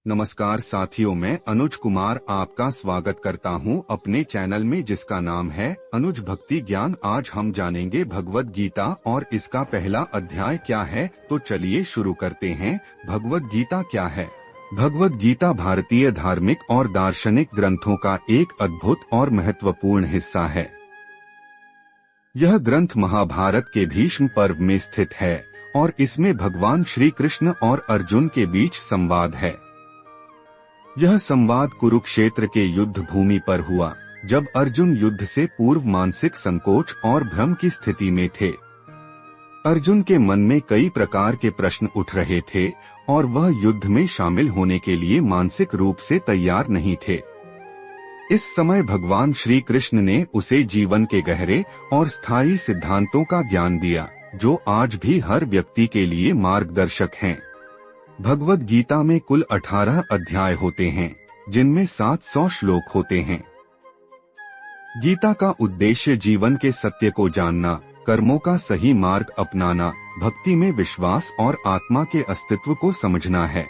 नमस्कार साथियों, मैं अनुज कुमार आपका स्वागत करता हूं अपने चैनल में जिसका नाम है अनुज भक्ति ज्ञान। आज हम जानेंगे भगवद गीता और इसका पहला अध्याय क्या है। तो चलिए शुरू करते हैं। भगवद गीता क्या है? भगवद गीता भारतीय धार्मिक और दार्शनिक ग्रंथों का एक अद्भुत और महत्वपूर्ण हिस्सा है। यह ग्रंथ महाभारत के भीष्म पर्व में स्थित है और इसमें भगवान श्री कृष्ण और अर्जुन के बीच संवाद है। यह संवाद कुरुक्षेत्र के युद्ध भूमि पर हुआ, जब अर्जुन युद्ध से पूर्व मानसिक संकोच और भ्रम की स्थिति में थे। अर्जुन के मन में कई प्रकार के प्रश्न उठ रहे थे और वह युद्ध में शामिल होने के लिए मानसिक रूप से तैयार नहीं थे। इस समय भगवान श्री कृष्ण ने उसे जीवन के गहरे और स्थायी सिद्धांतों का ज्ञान दिया, जो आज भी हर व्यक्ति के लिए मार्गदर्शक हैं। भगवद गीता में कुल 18 अध्याय होते हैं, जिनमें 700 श्लोक होते हैं। गीता का उद्देश्य जीवन के सत्य को जानना, कर्मों का सही मार्ग अपनाना, भक्ति में विश्वास और आत्मा के अस्तित्व को समझना है।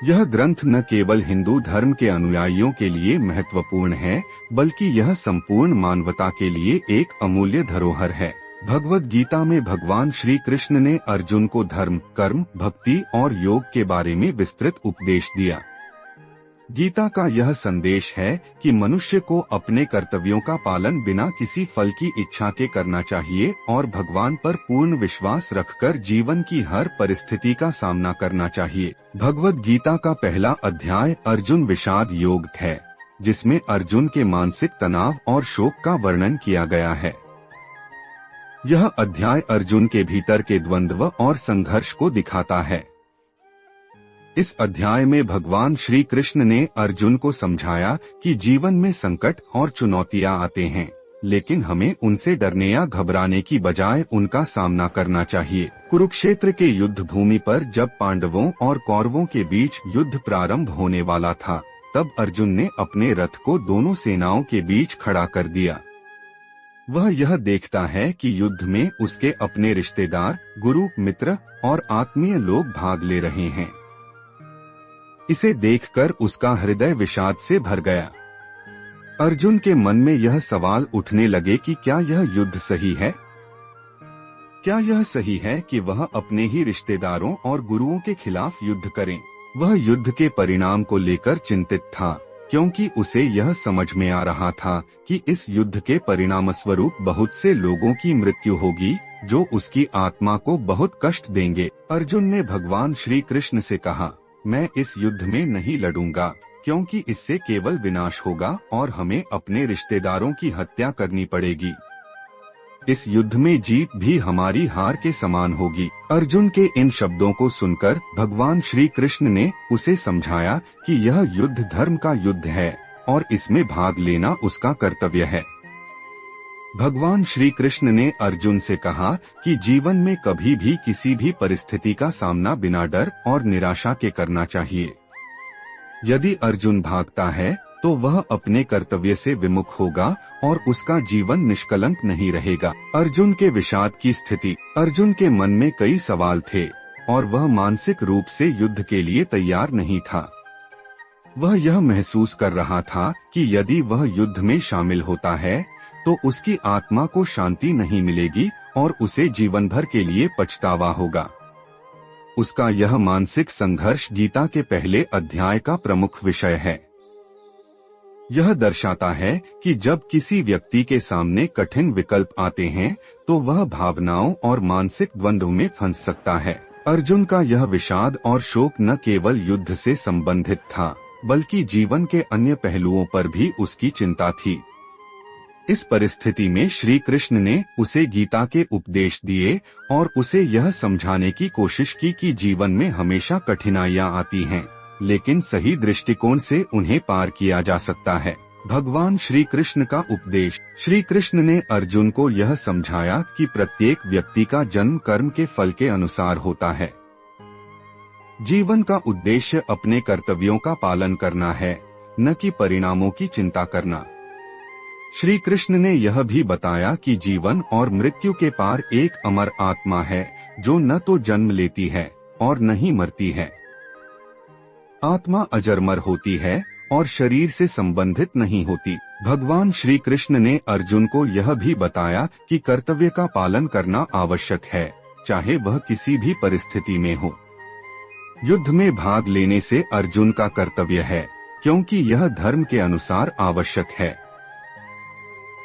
यह ग्रंथ न केवल हिंदू धर्म के अनुयायियों के लिए महत्वपूर्ण है, बल्कि यह संपूर्ण मानवता के लिए एक अमूल्य धरोहर है। भगवद गीता में भगवान श्री कृष्ण ने अर्जुन को धर्म, कर्म, भक्ति और योग के बारे में विस्तृत उपदेश दिया। गीता का यह संदेश है कि मनुष्य को अपने कर्तव्यों का पालन बिना किसी फल की इच्छा के करना चाहिए और भगवान पर पूर्ण विश्वास रखकर जीवन की हर परिस्थिति का सामना करना चाहिए। भगवद गीता का पहला अध्याय अर्जुन विषाद योग है, जिसमें अर्जुन के मानसिक तनाव और शोक का वर्णन किया गया है। यह अध्याय अर्जुन के भीतर के द्वंद्व और संघर्ष को दिखाता है। इस अध्याय में भगवान श्री कृष्ण ने अर्जुन को समझाया कि जीवन में संकट और चुनौतियां आते हैं, लेकिन हमें उनसे डरने या घबराने की बजाय उनका सामना करना चाहिए। कुरुक्षेत्र के युद्ध भूमि पर जब पांडवों और कौरवों के बीच युद्ध प्रारंभ होने वाला था, तब अर्जुन ने अपने रथ को दोनों सेनाओं के बीच खड़ा कर दिया। वह यह देखता है कि युद्ध में उसके अपने रिश्तेदार, गुरु, मित्र और आत्मीय लोग भाग ले रहे हैं। इसे देखकर उसका हृदय विषाद से भर गया। अर्जुन के मन में यह सवाल उठने लगे कि क्या यह युद्ध सही है? क्या यह सही है कि वह अपने ही रिश्तेदारों और गुरुओं के खिलाफ युद्ध करें? वह युद्ध के परिणाम को लेकर चिंतित था, क्योंकि उसे यह समझ में आ रहा था कि इस युद्ध के परिणामस्वरूप बहुत से लोगों की मृत्यु होगी, जो उसकी आत्मा को बहुत कष्ट देंगे। अर्जुन ने भगवान श्री कृष्ण से कहा, मैं इस युद्ध में नहीं लड़ूंगा, क्योंकि इससे केवल विनाश होगा और हमें अपने रिश्तेदारों की हत्या करनी पड़ेगी। इस युद्ध में जीत भी हमारी हार के समान होगी। अर्जुन के इन शब्दों को सुनकर भगवान श्री कृष्ण ने उसे समझाया कि यह युद्ध धर्म का युद्ध है और इसमें भाग लेना उसका कर्तव्य है। भगवान श्री कृष्ण ने अर्जुन से कहा कि जीवन में कभी भी किसी भी परिस्थिति का सामना बिना डर और निराशा के करना चाहिए। यदि अर्जुन भागता है तो वह अपने कर्तव्य से विमुख होगा और उसका जीवन निष्कलंक नहीं रहेगा। अर्जुन के विषाद की स्थिति। अर्जुन के मन में कई सवाल थे और वह मानसिक रूप से युद्ध के लिए तैयार नहीं था। वह यह महसूस कर रहा था कि यदि वह युद्ध में शामिल होता है तो उसकी आत्मा को शांति नहीं मिलेगी और उसे जीवन भर के लिए पछतावा होगा। उसका यह मानसिक संघर्ष गीता के पहले अध्याय का प्रमुख विषय है। यह दर्शाता है कि जब किसी व्यक्ति के सामने कठिन विकल्प आते हैं तो वह भावनाओं और मानसिक द्वंद्व में फंस सकता है। अर्जुन का यह विषाद और शोक न केवल युद्ध से संबंधित था, बल्कि जीवन के अन्य पहलुओं पर भी उसकी चिंता थी। इस परिस्थिति में श्री कृष्ण ने उसे गीता के उपदेश दिए और उसे यह समझाने की कोशिश की कि जीवन में हमेशा कठिनाइयां आती हैं, लेकिन सही दृष्टिकोण से उन्हें पार किया जा सकता है। भगवान श्री कृष्ण का उपदेश। श्री कृष्ण ने अर्जुन को यह समझाया कि प्रत्येक व्यक्ति का जन्म कर्म के फल के अनुसार होता है। जीवन का उद्देश्य अपने कर्तव्यों का पालन करना है, न कि परिणामों की चिंता करना। श्री कृष्ण ने यह भी बताया कि जीवन और मृत्यु के पार एक अमर आत्मा है, जो न तो जन्म लेती है और न ही मरती है। आत्मा अजरमर होती है और शरीर से संबंधित नहीं होती। भगवान श्री कृष्ण ने अर्जुन को यह भी बताया कि कर्तव्य का पालन करना आवश्यक है, चाहे वह किसी भी परिस्थिति में हो। युद्ध में भाग लेने से अर्जुन का कर्तव्य है, क्योंकि यह धर्म के अनुसार आवश्यक है।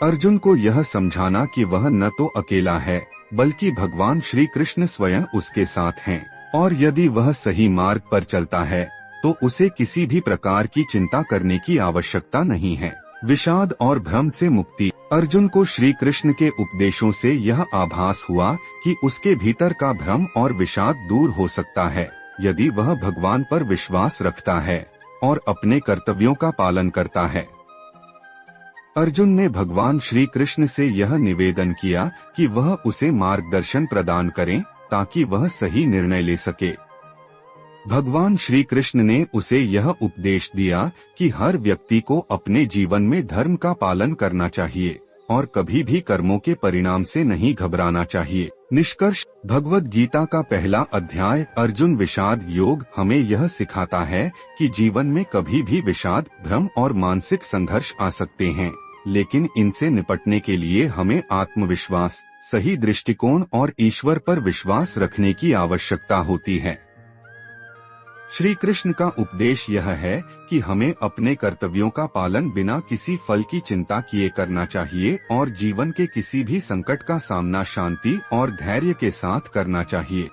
अर्जुन को यह समझाना कि वह न तो अकेला है, बल्कि भगवान श्री कृष्ण स्वयं उसके साथ हैं, और यदि वह सही मार्ग पर चलता है तो उसे किसी भी प्रकार की चिंता करने की आवश्यकता नहीं है। विषाद और भ्रम से मुक्ति। अर्जुन को श्री कृष्ण के उपदेशों से यह आभास हुआ कि उसके भीतर का भ्रम और विषाद दूर हो सकता है, यदि वह भगवान पर विश्वास रखता है और अपने कर्तव्यों का पालन करता है। अर्जुन ने भगवान श्री कृष्ण से यह निवेदन किया कि वह उसे मार्गदर्शन प्रदान करें, ताकि वह सही निर्णय ले सके। भगवान श्री कृष्ण ने उसे यह उपदेश दिया कि हर व्यक्ति को अपने जीवन में धर्म का पालन करना चाहिए और कभी भी कर्मों के परिणाम से नहीं घबराना चाहिए। निष्कर्ष, भगवद गीता का पहला अध्याय अर्जुन विषाद योग हमें यह सिखाता है कि जीवन में कभी भी विषाद, भ्रम और मानसिक संघर्ष आ सकते हैं, लेकिन इनसे निपटने के लिए हमें आत्मविश्वास, सही दृष्टिकोण और ईश्वर पर विश्वास रखने की आवश्यकता होती है। श्री कृष्ण का उपदेश यह है कि हमें अपने कर्तव्यों का पालन बिना किसी फल की चिंता किए करना चाहिए और जीवन के किसी भी संकट का सामना शांति और धैर्य के साथ करना चाहिए।